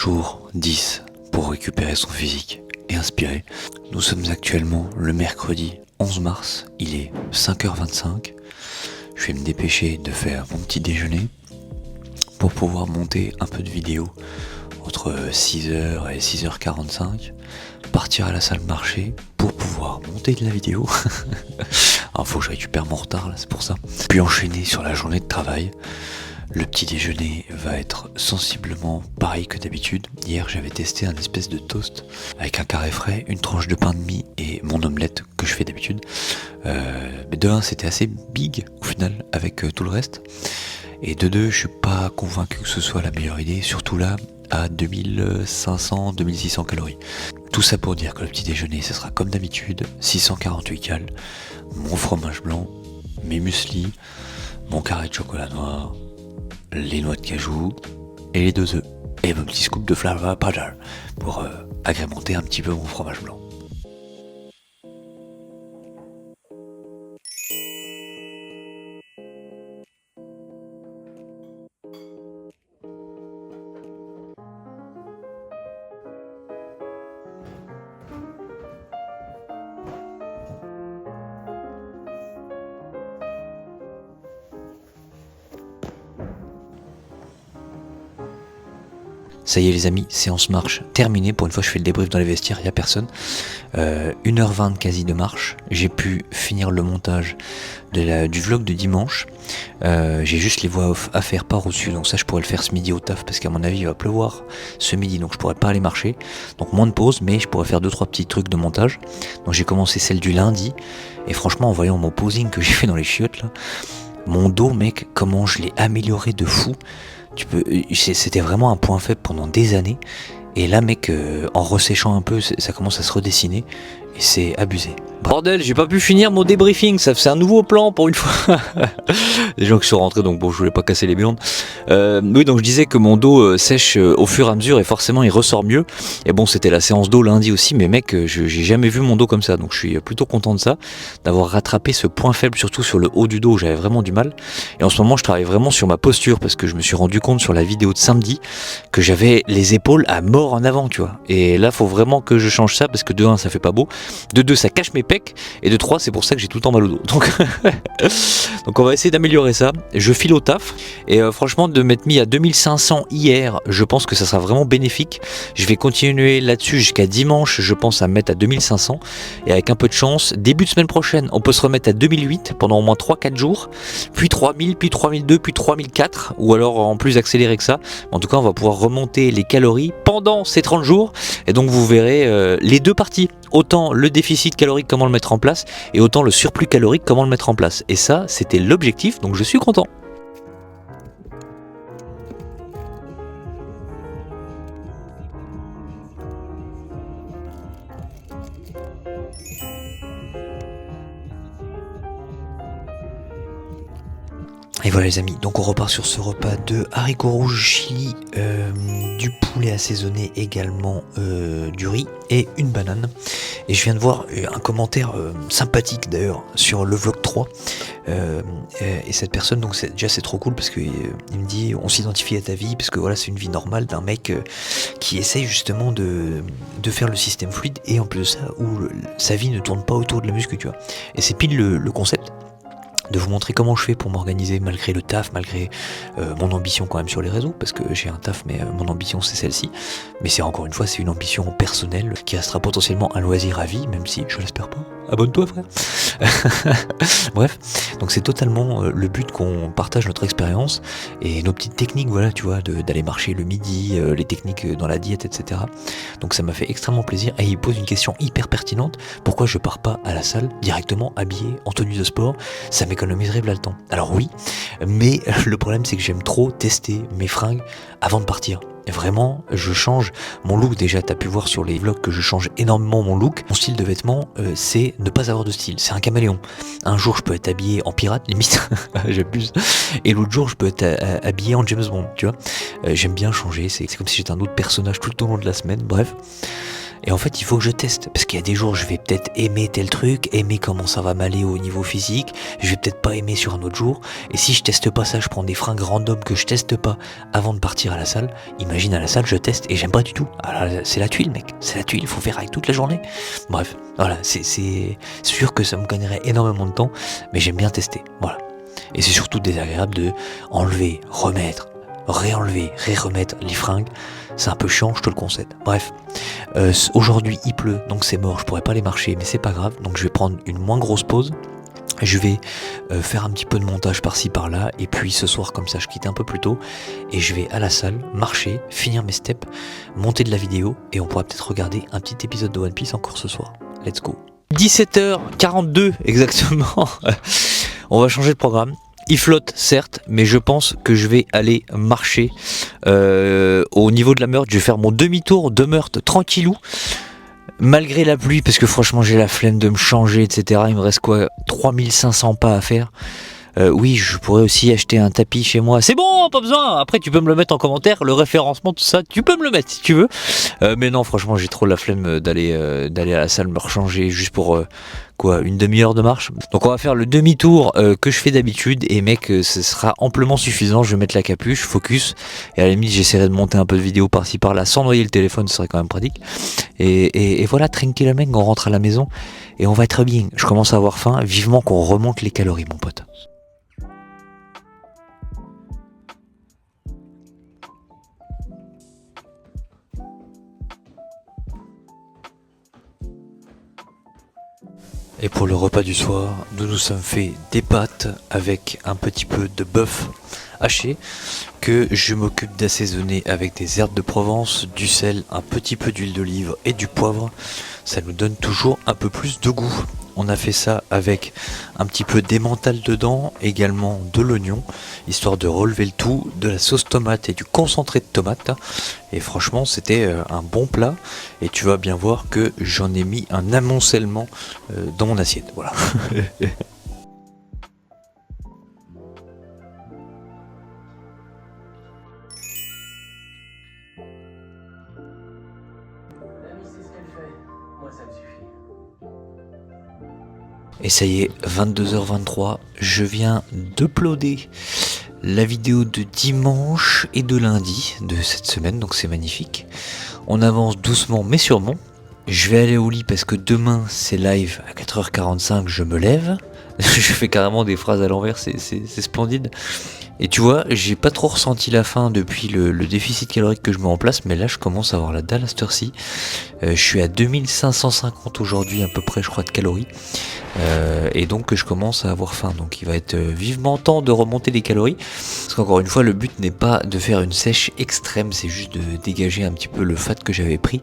Jour 10 pour récupérer son physique et inspirer. Nous sommes actuellement le mercredi 11 mars, il est 5h25. Je vais me dépêcher de faire mon petit déjeuner pour pouvoir monter un peu de vidéo entre 6h et 6h45, partir à la salle marché pour pouvoir monter de la vidéo. Alors faut que je récupère mon retard là, c'est pour ça. Puis enchaîner sur la journée de travail. Le petit déjeuner va être sensiblement pareil que d'habitude. Hier j'avais testé un espèce de toast avec un carré frais, une tranche de pain de mie et mon omelette que je fais d'habitude. Mais de 1 c'était assez big au final avec tout le reste. Et de 2 je suis pas convaincu que ce soit la meilleure idée, surtout là à 2500-2600 calories. Tout ça pour dire que le petit déjeuner ce sera comme d'habitude, 648 cales, mon fromage blanc, mes muesli, mon carré de chocolat noir, les noix de cajou et les 2 œufs et mon petit scoop de flavor powder pour agrémenter un petit peu mon fromage blanc. Ça y est les amis, séance marche terminée. Pour une fois je fais le débrief dans les vestiaires, il n'y a personne. 1h20 quasi de marche. J'ai pu finir le montage du vlog de dimanche. J'ai juste les voix off à faire par au-dessus. Donc ça je pourrais le faire ce midi au taf parce qu'à mon avis il va pleuvoir ce midi. Donc je pourrais pas aller marcher. Donc moins de pause, mais je pourrais faire 2-3 petits trucs de montage. Donc j'ai commencé celle du lundi. Et franchement en voyant mon posing que j'ai fait dans les chiottes là, mon dos mec, comment je l'ai amélioré de fou. C'était vraiment un point faible pendant des années. Et là mec, en resséchant un peu, ça commence à se redessiner. Et c'est abusé. Bordel, j'ai pas pu finir mon débriefing, ça c'est un nouveau plan pour une fois. Des gens qui sont rentrés, donc bon, je voulais pas casser les viandes. Oui, donc je disais que mon dos sèche au fur et à mesure et forcément il ressort mieux. Et bon, c'était la séance d'eau lundi aussi, mais mec, j'ai jamais vu mon dos comme ça, donc je suis plutôt content de ça, d'avoir rattrapé ce point faible, surtout sur le haut du dos où j'avais vraiment du mal. Et en ce moment, je travaille vraiment sur ma posture parce que je me suis rendu compte sur la vidéo de samedi que j'avais les épaules à mort en avant, tu vois. Et là, faut vraiment que je change ça parce que de 1, ça fait pas beau. De 2, ça cache mes pecs. Et de 3, c'est pour ça que j'ai tout le temps mal au dos. Donc on va essayer d'améliorer ça. Je file au taf. Et franchement, de m'être mis à 2500 hier, je pense que ça sera vraiment bénéfique. Je vais continuer là-dessus jusqu'à dimanche. Je pense à me mettre à 2500. Et avec un peu de chance, début de semaine prochaine, on peut se remettre à 2008 pendant au moins 3-4 jours. Puis 3000, puis 3002, puis 3004. Ou alors en plus accéléré que ça. En tout cas, on va pouvoir remonter les calories pendant ces 30 jours. Et donc vous verrez les deux parties. Autant le déficit calorique, comment le mettre en place, et autant le surplus calorique, comment le mettre en place. Et ça, c'était l'objectif, donc je suis content. Et voilà les amis, donc on repart sur ce repas de haricots rouges chili, du poulet assaisonné également, du riz et une banane. Et je viens de voir un commentaire sympathique d'ailleurs sur le vlog 3. Et cette personne, donc c'est trop cool parce que il me dit on s'identifie à ta vie parce que voilà c'est une vie normale d'un mec qui essaye justement de faire le système fluide et en plus de ça où sa vie ne tourne pas autour de la muscu, tu vois. Et c'est pile le concept. De vous montrer comment je fais pour m'organiser malgré le taf, malgré mon ambition quand même sur les réseaux, parce que j'ai un taf mais mon ambition c'est celle-ci. Mais c'est encore une fois, c'est une ambition personnelle qui restera potentiellement un loisir à vie, même si je l'espère pas. Abonne-toi frère. Bref, donc c'est totalement le but qu'on partage notre expérience et nos petites techniques, voilà, tu vois, d'aller marcher le midi, les techniques dans la diète, etc. Donc ça m'a fait extrêmement plaisir. Et il pose une question hyper pertinente, pourquoi je pars pas à la salle directement habillé en tenue de sport? Ça m'économiserait le temps. Alors oui, mais le problème c'est que j'aime trop tester mes fringues avant de partir. Vraiment, je change mon look. Déjà, t'as pu voir sur les vlogs que je change énormément mon look. Mon style de vêtements, c'est ne pas avoir de style. C'est un caméléon. Un jour, je peux être habillé en pirate, limite, j'abuse. Et l'autre jour, je peux être habillé en James Bond, tu vois. J'aime bien changer. C'est comme si j'étais un autre personnage tout au long de la semaine. Bref. Et en fait, il faut que je teste. Parce qu'il y a des jours, je vais peut-être aimer tel truc, aimer comment ça va m'aller au niveau physique. Je vais peut-être pas aimer sur un autre jour. Et si je teste pas ça, je prends des fringues random que je teste pas avant de partir à la salle. Imagine à la salle, je teste et j'aime pas du tout. Alors, c'est la tuile, mec. C'est la tuile, il faut faire avec toute la journée. Bref, voilà, c'est sûr que ça me gagnerait énormément de temps, mais j'aime bien tester. Voilà. Et c'est surtout désagréable de enlever, remettre, réenlever, remettre les fringues. C'est un peu chiant, je te le concède. Bref, aujourd'hui il pleut, donc c'est mort, je pourrais pas aller marcher, mais c'est pas grave. Donc je vais prendre une moins grosse pause. Je vais faire un petit peu de montage par-ci par-là, et puis ce soir comme ça je quitte un peu plus tôt, et je vais à la salle, marcher, finir mes steps, monter de la vidéo, et on pourra peut-être regarder un petit épisode de One Piece encore ce soir. Let's go. 17h42 exactement. On va changer de programme. Il flotte certes, mais je pense que je vais aller marcher au niveau de la Meurthe. Je vais faire mon demi-tour de Meurthe tranquillou, malgré la pluie, parce que franchement j'ai la flemme de me changer, etc. Il me reste quoi, 3500 pas à faire. Oui, je pourrais aussi acheter un tapis chez moi. C'est bon, pas besoin. Après, tu peux me le mettre en commentaire, le référencement, tout ça. Tu peux me le mettre si tu veux. Mais non, franchement, j'ai trop la flemme d'aller à la salle me rechanger juste pour une demi-heure de marche. Donc, on va faire le demi-tour que je fais d'habitude. Et mec, ce sera amplement suffisant. Je vais mettre la capuche, focus. Et à la limite, j'essaierai de monter un peu de vidéo par-ci par-là sans noyer le téléphone. Ce serait quand même pratique. Et voilà, tranquille, mec, on rentre à la maison et on va être bien. Je commence à avoir faim. Vivement qu'on remonte les calories, mon pote. Et pour le repas du soir, nous nous sommes fait des pâtes avec un petit peu de bœuf haché que je m'occupe d'assaisonner avec des herbes de Provence, du sel, un petit peu d'huile d'olive et du poivre. Ça nous donne toujours un peu plus de goût. On a fait ça avec un petit peu d'emmental dedans, également de l'oignon, histoire de relever le tout, de la sauce tomate et du concentré de tomate. Et franchement, c'était un bon plat. Et tu vas bien voir que j'en ai mis un amoncellement dans mon assiette. Voilà. Et ça y est, 22h23, je viens d'uploader la vidéo de dimanche et de lundi de cette semaine, donc c'est magnifique. On avance doucement mais sûrement. Je vais aller au lit parce que demain c'est live à 4h45, je me lève. Je fais carrément des phrases à l'envers, c'est splendide. Et tu vois, j'ai pas trop ressenti la faim depuis le déficit calorique que je mets en place, mais là je commence à avoir la dalle à cette heure-ci. Je suis à 2550 aujourd'hui à peu près, je crois, de calories. Et donc je commence à avoir faim, donc il va être vivement temps de remonter les calories, parce qu'encore une fois le but n'est pas de faire une sèche extrême, c'est juste de dégager un petit peu le fat que j'avais pris,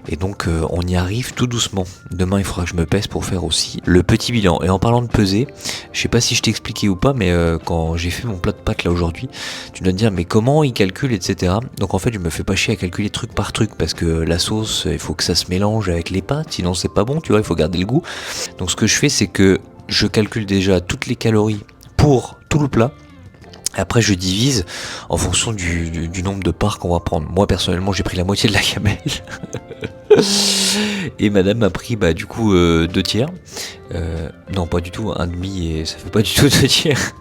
et donc on y arrive tout doucement. Demain il faudra que je me pèse pour faire aussi le petit bilan. Et en parlant de peser, je sais pas si je t'ai expliqué ou pas, mais quand j'ai fait mon plat de pâtes là aujourd'hui, tu dois te dire mais comment il calcule, etc. Donc en fait je me fais pas chier à calculer truc par truc, parce que la sauce il faut que ça se mélange avec les pâtes, sinon c'est pas bon, tu vois, il faut garder le goût. Donc ce que je fais, c'est que je calcule déjà toutes les calories pour tout le plat. Après je divise en fonction du nombre de parts qu'on va prendre. Moi personnellement j'ai pris la moitié de la gamelle. Et madame a pris du coup 2 tiers. Non pas du tout, un demi, et ça fait pas du tout 2 tiers.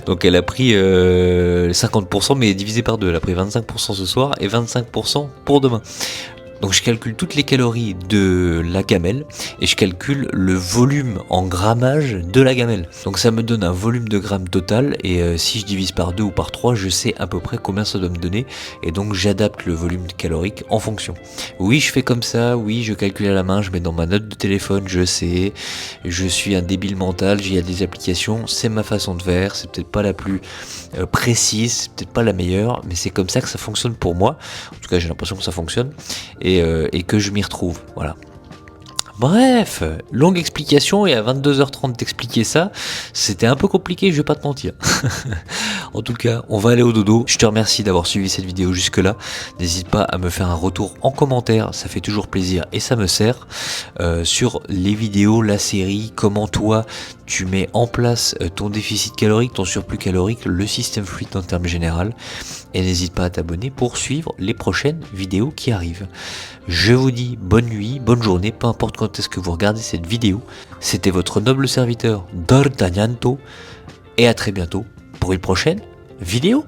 Donc elle a pris 50%, mais divisé par 2. Elle a pris 25% ce soir et 25% pour demain. Donc je calcule toutes les calories de la gamelle et je calcule le volume en grammage de la gamelle. Donc ça me donne un volume de grammes total, et si je divise par 2 ou par 3, je sais à peu près combien ça doit me donner, et donc j'adapte le volume calorique en fonction. Oui, je fais comme ça, oui, je calcule à la main, je mets dans ma note de téléphone, je sais, je suis un débile mental, il y a des applications, c'est ma façon de faire, c'est peut-être pas la plus précise, c'est peut-être pas la meilleure, mais c'est comme ça que ça fonctionne pour moi. En tout cas j'ai l'impression que ça fonctionne, et que je m'y retrouve, voilà. Bref, longue explication et à 22h30 d'expliquer ça, c'était un peu compliqué, je vais pas te mentir. En tout cas, on va aller au dodo. Je te remercie d'avoir suivi cette vidéo jusque-là. N'hésite pas à me faire un retour en commentaire, ça fait toujours plaisir et ça me sert. Sur les vidéos, la série, comment toi tu mets en place ton déficit calorique, ton surplus calorique, le système fluide en termes général. Et n'hésite pas à t'abonner pour suivre les prochaines vidéos qui arrivent. Je vous dis bonne nuit, bonne journée, peu importe quand est-ce que vous regardez cette vidéo. C'était votre noble serviteur D'Artagnanto et à très bientôt pour une prochaine vidéo.